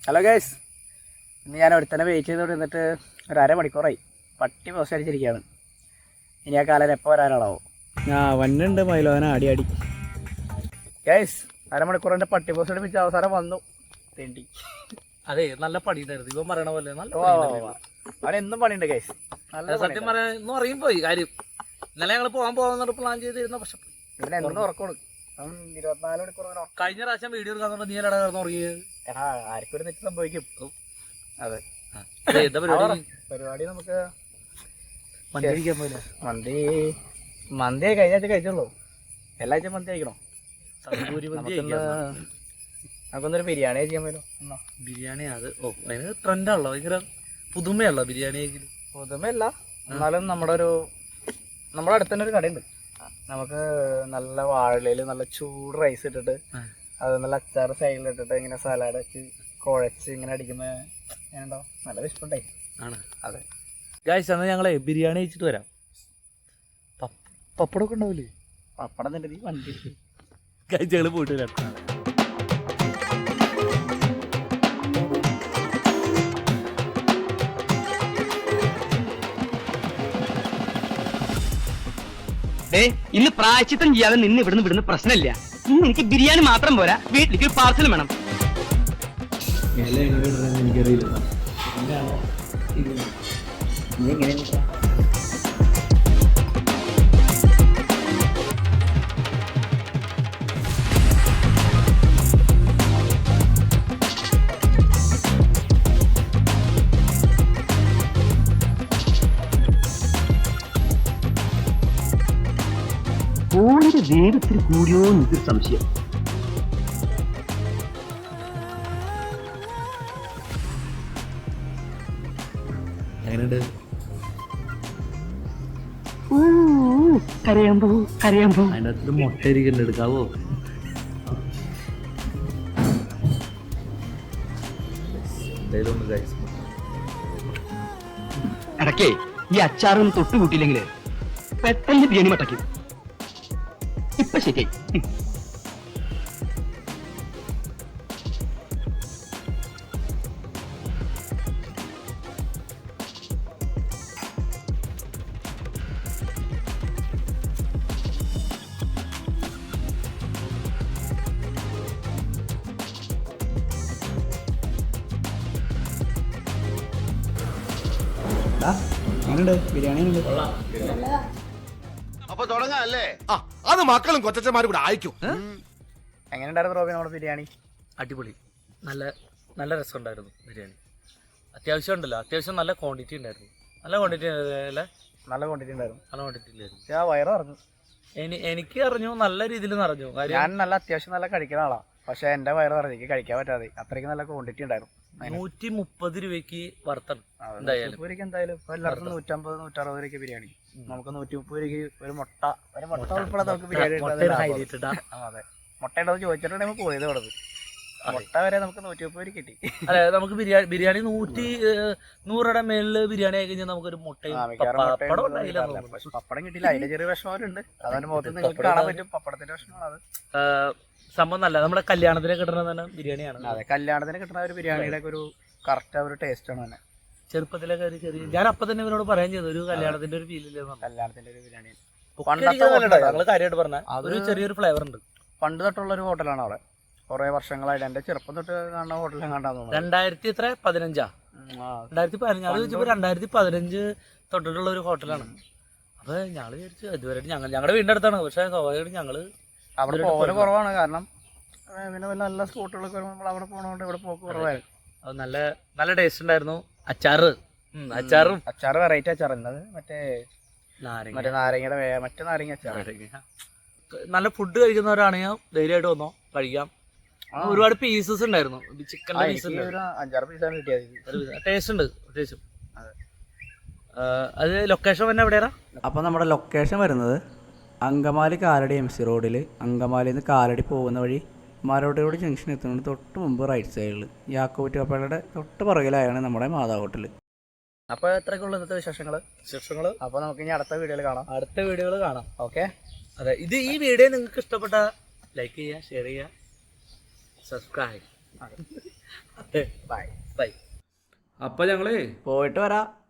Hello guys, ഇന്ന് ഞാൻ ഒരുത്തന്നെ wait ചെയ്തുകൊണ്ട് നിന്നിട്ട് ഒരു അരമണിക്കൂറായി. പട്ടി പോസ്റ്റടിച്ചിരിക്കുകയാണ്. ഇനി ആ കാലം എപ്പോൾ വരാനാണാവോ? വന്നുണ്ട് മൈലോന അടി അടി. ഗൈസ്, അരമണിക്കൂറിൻ്റെ പട്ടി പോസ്റ്റ് അടിപ്പിച്ച് അവസാനം വന്നു. തേണ്ടി അതെ, നല്ല പണിയുണ്ടായിരുന്നു. ഇവൻ പറയണ പോലെ അവനെന്നും പണിയുണ്ട് ഗൈസ്. നല്ല സത്യം പറയാൻ അറിയും പോയി കാര്യം. ഇന്നലെ ഞങ്ങൾ പോകാൻ പ്ലാൻ ചെയ്തിരുന്ന, പക്ഷെ ഇവനെ എന്നും ഉറക്കണം. 24 മണിക്കൂർ കഴിഞ്ഞ പ്രാവശ്യം വീഡിയോ എടുക്കാൻ നീ എടാ കിടന്ന് ഉറങ്ങിയത്. ആർക്കും ഒരു തെറ്റ് സംഭവിക്കും. അതെ, എന്താ പരിപാടി നമുക്ക് മന്തി കഴിക്കാൻ പോലെ. മന്തി കഴിഞ്ഞ ആഴ്ച കഴിച്ചുള്ളൂ. എല്ലാ ആഴ്ച മന്തി കഴിക്കണോ? നമുക്കൊന്നൊരു ബിരിയാണി ചെയ്യാൻ പറ്റുമോ? ബിരിയാണി അത് അതിന് ട്രെൻഡാണല്ലോ, ഭയങ്കര പുതുമയല്ലോ ബിരിയാണി. പുതുമയല്ല, എന്നാലും നമ്മുടെ അടുത്ത് തന്നെ ഒരു കടയുണ്ട്. നമുക്ക് നല്ല വാഴയില് നല്ല ചൂട് റൈസ് ഇട്ടിട്ട് അത് നല്ല അച്ചാർ സൈഡിലിട്ടിട്ട് ഇങ്ങനെ സലാഡ് വെച്ച് കുഴച്ച് ഇങ്ങനെ അടിക്കുമ്പോൾ എങ്ങനെയുണ്ടോ? നല്ല വിശപ്പുണ്ടായി ആണ്. അതെ ഗായ്സ്, എന്നാൽ ഞങ്ങളെ ബിരിയാണി കഴിച്ചിട്ട് വരാം. പപ്പടമൊക്കെ ഉണ്ടാവില്ലേ? പപ്പടം തന്നെ വണ്ടി ഗായ്സ്, ഞങ്ങൾ പോയിട്ട് വരാം. ഇന്ന് പ്രായച്ചിത്തം ചെയ്യാതെ നിന്ന് ഇവിടുന്ന് പ്രശ്നമില്ല. ഇന്ന് എനിക്ക് ബിരിയാണി മാത്രം പോരാ, വീട്ടിലേക്ക് പാർസൽ വേണം. എനിക്കറിയില്ല. ഫോണിന്റെ വേഗത്തിൽ കൂടിയോ എന്നൊരു സംശയം. എങ്ങനെയുണ്ട്? കരയാമ്പോ അതിൻ്റെ അകത്ത് മുട്ട ഇരിക്കുന്നുണ്ട്, എടുക്കാവോ? ഇടയ്ക്കേ ഈ അച്ചാറൊന്നും തൊട്ട് കൂട്ടിയില്ലെങ്കിൽ പെട്ടെന്ന് ബിരിയാണി മട്ടയ്ക്കും. ഇപ്പൊ ശരിയായി. ബിരിയാണി അപ്പൊ തുടങ്ങാല്ലേ? അത് മക്കളും കൊച്ചന്മാരും കൂടെ അയക്കും. എങ്ങനെയുണ്ടായിരുന്നു റോബി നമ്മുടെ ബിരിയാണി? അടിപൊളി, നല്ല രസമുണ്ടായിരുന്നു ബിരിയാണി. അത്യാവശ്യം ഉണ്ടല്ലോ, അത്യാവശ്യം നല്ല ക്വാണ്ടിറ്റി ഉണ്ടായിരുന്നു. നല്ല ക്വാണ്ടിറ്റി അല്ലേ? നല്ല ക്വാണ്ടിറ്റി ഉണ്ടായിരുന്നു. നല്ല ക്വാണ്ടിറ്റി ഇല്ലായിരുന്നു. വയറ് പറഞ്ഞു. എനിക്ക് അറിഞ്ഞു, നല്ല രീതിയിൽ നിറഞ്ഞു. ഞാൻ നല്ല അത്യാവശ്യം നല്ല കഴിക്കുന്ന ആളാ, പക്ഷെ എന്റെ വയറ് പറഞ്ഞു. എനിക്ക് കഴിക്കാൻ പറ്റാതെ അത്രയ്ക്ക് നല്ല ക്വാണ്ടിറ്റി ഉണ്ടായിരുന്നു. 130 രൂപയ്ക്ക് വർത്താണ്. എന്തായാലും ഇപ്പൊ എല്ലാവർക്കും 150, 160 രൂപയ്ക്ക് ബിരിയാണി. നമുക്ക് 130 രൂപയ്ക്ക് ഒരു മുട്ട ഉൾപ്പെടെ നമുക്ക് ബിരിയാണി. അതെ, മുട്ട ഉണ്ടോ ചോദിച്ചിട്ടുണ്ടെങ്കിൽ പോയത് കൊടുത്ത് മുട്ട വരെ നമുക്ക് 130 രൂപ കിട്ടി. അതെ, നമുക്ക് ബിരിയാണി 100 മേളില് ബിരിയാണി ആയി കഴിഞ്ഞാൽ നമുക്കൊരു മുട്ടയും പപ്പടം കിട്ടിയില്ല. അതിന്റെ ചെറിയ വിഷമമുണ്ട്. അതിന്റെ മുഖത്ത് നിങ്ങൾക്ക് കാണാൻ പറ്റും പപ്പടത്തിന്റെ വിഷമമാണ്. അത് സംഭവം നല്ല നമ്മുടെ കല്യാണത്തിന് കിട്ടുന്ന തന്നെ ബിരിയാണിയാണ്. അതെ, കല്യാണത്തിന് കിട്ടുന്ന ഒരു ബിരിയാണിയുടെ ഒരു കറക്റ്റ് ഒരു ടേസ്റ്റ് ആണ് തന്നെ. ചെറുപ്പത്തിലൊക്കെ ഒരു ചെറിയ, ഞാൻ അപ്പൊ തന്നെ ഇവനോട് പറയാൻ ചെയ്തു ഒരു കല്യാണത്തിന്റെ ഒരു ഫീൽ ഇല്ലെന്ന്. കല്യാണത്തിന്റെ ഒരു ബിരിയാണി ഞങ്ങള് കാര്യമായിട്ട് പറഞ്ഞ ഒരു ചെറിയൊരു ഫ്ലേവർ ഉണ്ട്. പണ്ട് തൊട്ടുള്ള ഒരു ഹോട്ടലാണ് അവിടെ. കുറെ വർഷങ്ങളായിട്ട് എന്റെ ചെറുപ്പം തൊട്ട് കാണുന്ന ഹോട്ടലും കണ്ടാന്ന് 2015 അത് ചോദിച്ചപ്പോ 2015 തൊട്ടിട്ടുള്ള ഒരു ഹോട്ടലാണ്. അപ്പൊ ഞങ്ങള് വിചാരിച്ചു ഇതുവരെ ഞങ്ങളുടെ വീടിന്റെ അടുത്താണ്, പക്ഷെ സ്വാഭാവികമായിട്ട് ഞങ്ങള് അവിടെ പോകല് കുറവാണ്. കാരണം പിന്നെ നല്ല സ്പോട്ടുകളൊക്കെ വരുമ്പോൾ നമ്മൾ അവിടെ പോകണോണ്ട് ഇവിടെ പോക്ക് കുറവായിരുന്നു. അത് നല്ല ടേസ്റ്റ് ഉണ്ടായിരുന്നു. അച്ചാറ് വെറൈറ്റി അച്ചാർ എന്നത് മറ്റേ നാരങ്ങയുടെ മറ്റേ നാരങ്ങ അച്ചാർ. നല്ല ഫുഡ് കഴിക്കുന്നവരാണെങ്കിൽ ധൈര്യമായിട്ട് വന്നോ, കഴിക്കാം. ഒരുപാട് പീസസ് ഉണ്ടായിരുന്നു. ചിക്കൻ്റെ പീസ് 5-6 പീസാണ് കിട്ടിയത്. ടേസ്റ്റ് ഉണ്ട് അത്യാവശ്യം. അത് ലൊക്കേഷൻ തന്നെ എവിടെയാണ്? അപ്പോൾ നമ്മുടെ ലൊക്കേഷൻ വരുന്നത് അങ്കമാലി കാലടി MC റോഡിൽ, അങ്കമാലിയിൽ നിന്ന് കാലടി പോകുന്ന വഴി മരോട് ജംഗ്ഷൻ എത്തുന്നതിന് തൊട്ട് മുമ്പ് റൈറ്റ് സൈഡിൽ യാക്കോബറ്റ് കപ്പയുടെ തൊട്ട് പുറകിലായാണ് നമ്മുടെ മാതാ ഹോട്ടൽ. അപ്പോൾ എത്രയൊക്കെയുള്ള ഇന്നത്തെ വിശേഷങ്ങൾ. അപ്പോൾ നമുക്ക് ഇനി അടുത്ത വീഡിയോകൾ കാണാം. ഓക്കെ. അതെ, ഈ വീഡിയോ നിങ്ങൾക്ക് ഇഷ്ടപ്പെട്ട ലൈക്ക് ചെയ്യുക, ഷെയർ ചെയ്യുക, സബ്സ്ക്രൈബ്. ബൈ. അപ്പം ഞങ്ങളേ പോയിട്ട് വരാം.